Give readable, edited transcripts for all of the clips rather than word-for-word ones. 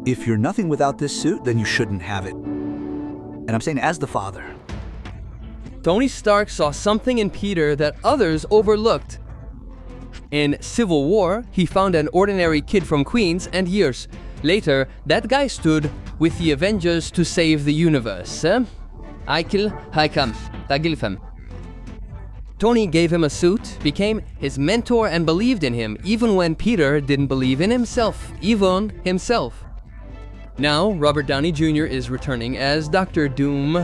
If you're nothing without this suit, then you shouldn't have it. And I'm saying as the father. Tony Stark saw something in Peter that others overlooked. In Civil War, he found an ordinary kid from Queens, and years later, that guy stood with the Avengers to save the universe. Tony gave him a suit, became his mentor, and believed in him, even when Peter didn't believe in himself, even himself. Now, Robert Downey Jr. is returning as Dr. Doom.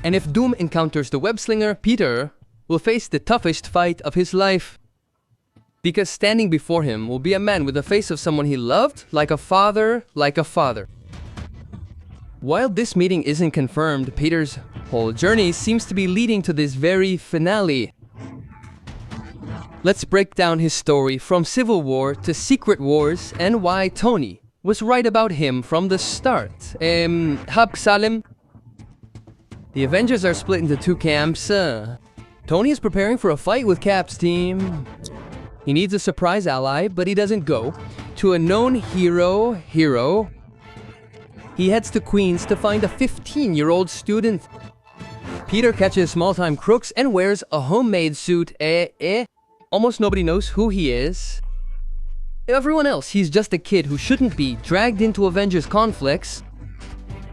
And if Doom encounters the web-slinger, Peter will face the toughest fight of his life. Because standing before him will be a man with the face of someone he loved, like a father, While this meeting isn't confirmed, Peter's whole journey seems to be leading to this very finale. Let's break down his story from Civil War to Secret Wars and why Tony was right about him from the start. Hab Salim. The Avengers are split into two camps. Tony is preparing for a fight with Cap's team. He needs a surprise ally, but he doesn't go to a known hero. He heads to Queens to find a 15-year-old student. Peter catches small-time crooks and wears a homemade suit. Almost nobody knows who he is. Everyone else, he's just a kid who shouldn't be dragged into Avengers conflicts.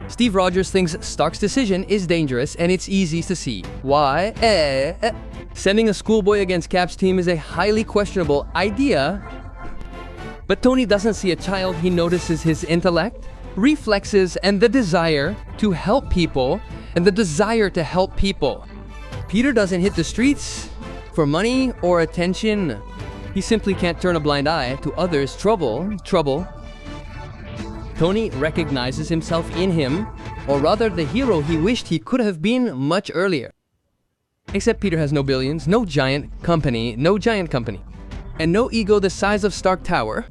Steve Rogers thinks Stark's decision is dangerous, and it's easy to see why. Sending a schoolboy against Cap's team is a highly questionable idea. But Tony doesn't see a child, he notices his intellect, reflexes, and the desire to help people, Peter doesn't hit the streets for money or attention. He simply can't turn a blind eye to others' trouble. Tony recognizes himself in him, or rather the hero he wished he could have been much earlier. Except Peter has no billions, no giant company, and no ego the size of Stark Tower.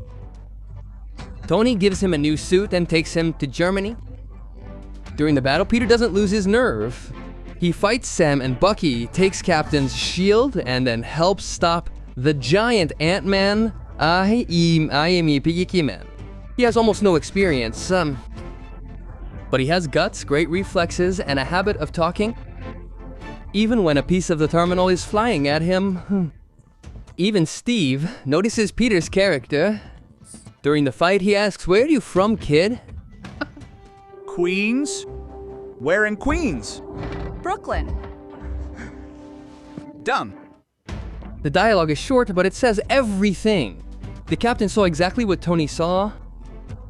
Tony gives him a new suit and takes him to Germany. During the battle, Peter doesn't lose his nerve. He fights Sam and Bucky, takes Captain's shield, and then helps stop the giant Ant-Man. He has almost no experience, but he has guts, great reflexes, and a habit of talking, even when a piece of the terminal is flying at him. Even Steve notices Peter's character. During the fight, he asks, "Where are you from, kid?" Queens? Where in Queens? Brooklyn. Done. The dialogue is short, but it says everything. The captain saw exactly what Tony saw.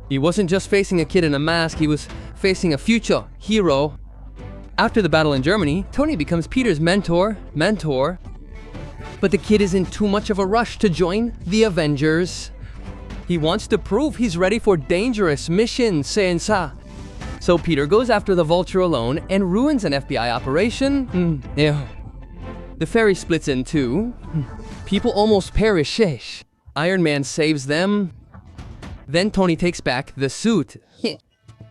He wasn't just facing a kid in a mask, he was facing a future hero. After the battle in Germany, Tony becomes Peter's mentor. But the kid is in too much of a rush to join the Avengers. He wants to prove he's ready for dangerous missions, So Peter goes after the Vulture alone and ruins an FBI operation. The ferry splits in two. People almost perish. Iron Man saves them. Then Tony takes back the suit.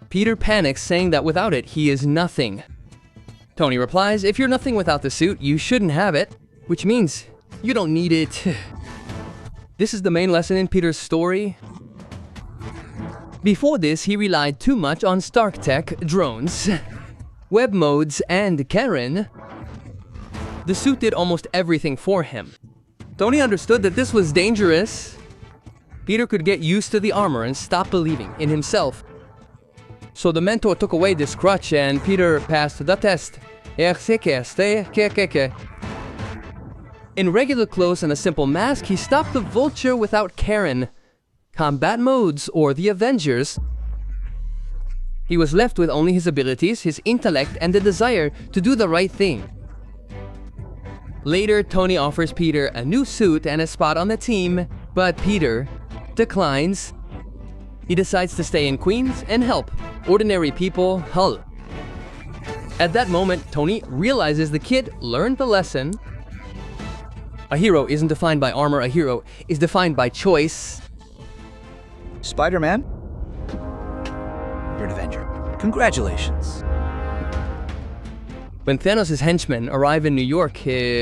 Peter panics, saying that without it, he is nothing. Tony replies, "If you're nothing without the suit, you shouldn't have it," which means you don't need it. This is the main lesson in Peter's story. Before this, he relied too much on Stark tech, drones, web modes, and Karen. The suit did almost everything for him. Tony understood that this was dangerous. Peter could get used to the armor and stop believing in himself. So the mentor took away this crutch and Peter passed the test. In regular clothes and a simple mask, he stopped the Vulture without Karen, combat modes, or the Avengers. He was left with only his abilities, his intellect, and the desire to do the right thing. Later, Tony offers Peter a new suit and a spot on the team, but Peter declines. He decides to stay in Queens and help ordinary people. Hull. At that moment, Tony realizes the kid learned the lesson. A hero isn't defined by armor, a hero is defined by choice. Spider-Man? You're an Avenger. Congratulations. When Thanos' henchmen arrive in New York,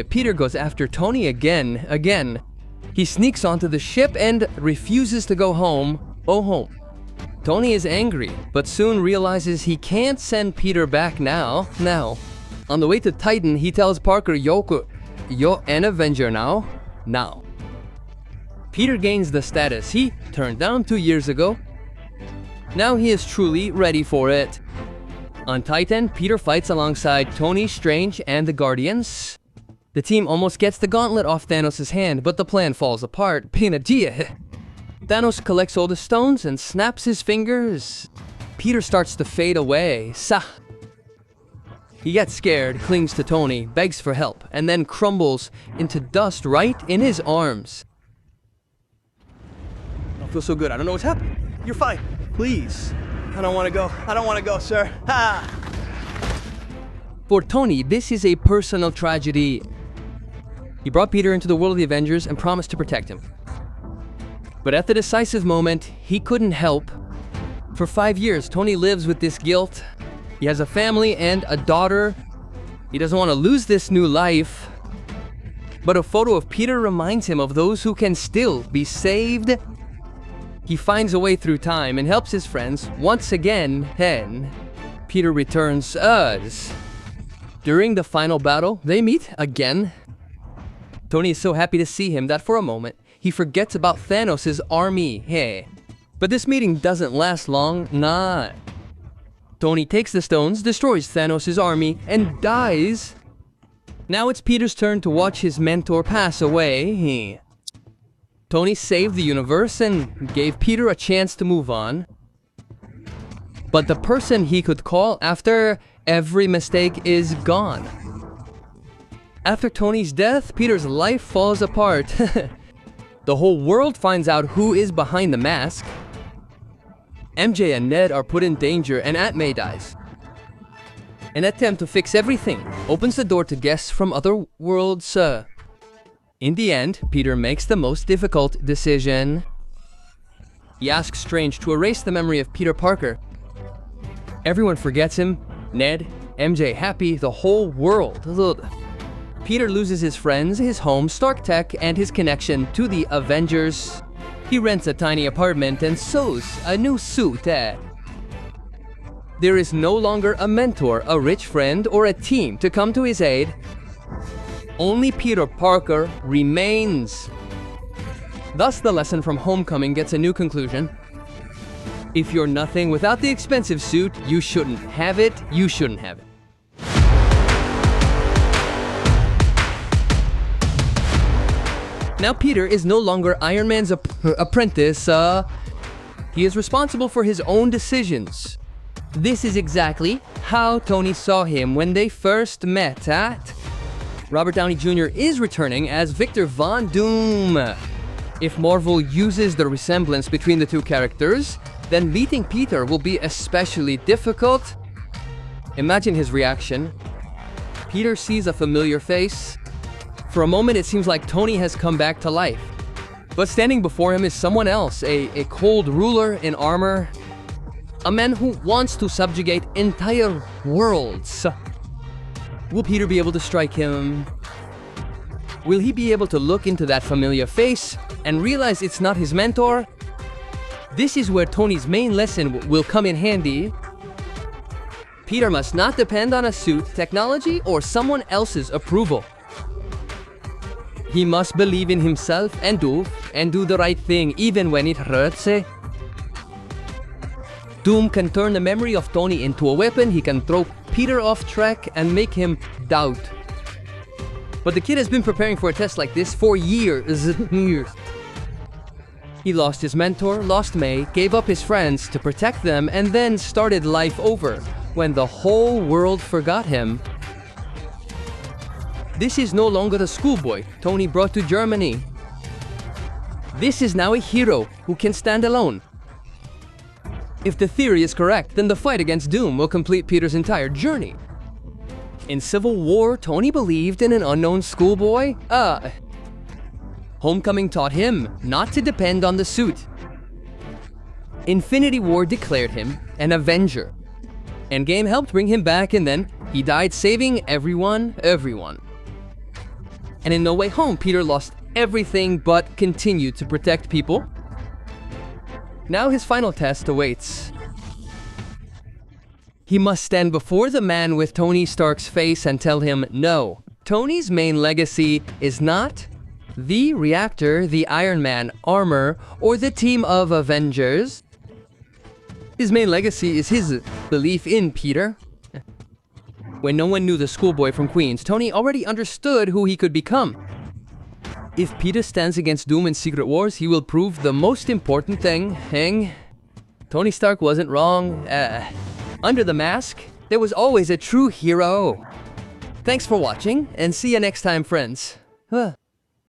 Peter goes after Tony again. He sneaks onto the ship and refuses to go home. go home. Tony is angry, but soon realizes he can't send Peter back now. On the way to Titan, he tells Parker, you're an Avenger now. Peter gains the status he turned down 2 years ago. Now he is truly ready for it. On Titan, Peter fights alongside Tony, Strange, and the Guardians. The team almost gets the gauntlet off Thanos' hand, but the plan falls apart. Pinagia. Thanos collects all the stones and snaps his fingers. Peter starts to fade away. He gets scared, clings to Tony, begs for help, and then crumbles into dust right in his arms. I don't feel so good. I don't know what's happening. You're fine. Please. I don't want to go, sir. Ha! For Tony, this is a personal tragedy. He brought Peter into the world of the Avengers and promised to protect him. But at the decisive moment, he couldn't help. For 5 years, Tony lives with this guilt. He has a family and a daughter. He doesn't want to lose this new life. But a photo of Peter reminds him of those who can still be saved. He finds a way through time and helps his friends once again. Then Peter returns us. During the final battle, they meet again. Tony is so happy to see him that for a moment, he forgets about Thanos' army. Hey. But this meeting doesn't last long. Tony takes the stones, destroys Thanos' army, and dies. Now it's Peter's turn to watch his mentor pass away. Tony saved the universe and gave Peter a chance to move on. But the person he could call after every mistake is gone. After Tony's death, Peter's life falls apart. The whole world finds out who is behind the mask. MJ and Ned are put in danger and Aunt May dies. An attempt to fix everything opens the door to guests from other worlds. In the end, Peter makes the most difficult decision. He asks Strange to erase the memory of Peter Parker. Everyone forgets him. Ned, MJ happy, the whole world. Peter loses his friends, his home, Stark Tech, and his connection to the Avengers. He rents a tiny apartment and sews a new suit. There is no longer a mentor, a rich friend, or a team to come to his aid. Only Peter Parker remains. Thus, the lesson from Homecoming gets a new conclusion. If you're nothing without the expensive suit, you shouldn't have it. You shouldn't have it. Now Peter is no longer Iron Man's apprentice. He is responsible for his own decisions. This is exactly how Tony saw him when they first met at... Robert Downey Jr. is returning as Victor Von Doom. If Marvel uses the resemblance between the two characters, then meeting Peter will be especially difficult. Imagine his reaction. Peter sees a familiar face. For a moment, it seems like Tony has come back to life. But standing before him is someone else, a cold ruler in armor. A man who wants to subjugate entire worlds. Will Peter be able to strike him? Will he be able to look into that familiar face and realize it's not his mentor? This is where Tony's main lesson will come in handy. Peter must not depend on a suit, technology, or someone else's approval. He must believe in himself and do the right thing even when it hurts. Doom can turn the memory of Tony into a weapon. He can throw Peter off track and make him doubt. But the kid has been preparing for a test like this for years. He lost his mentor, lost May, gave up his friends to protect them, and then started life over when the whole world forgot him. This is no longer the schoolboy Tony brought to Germany. This is now a hero who can stand alone. If the theory is correct, then the fight against Doom will complete Peter's entire journey. In Civil War, Tony believed in an unknown schoolboy. Homecoming taught him not to depend on the suit. Infinity War declared him an Avenger. Endgame helped bring him back, and then he died saving everyone. And in No Way Home, Peter lost everything but continued to protect people. Now his final test awaits. He must stand before the man with Tony Stark's face and tell him no. Tony's main legacy is not the reactor, the Iron Man armor, or the team of Avengers. His main legacy is his belief in Peter. When no one knew the schoolboy from Queens, Tony already understood who he could become. If Peter stands against Doom in Secret Wars, he will prove the most important thing. Tony Stark wasn't wrong. Under the mask, there was always a true hero. Thanks for watching, and see you next time, friends.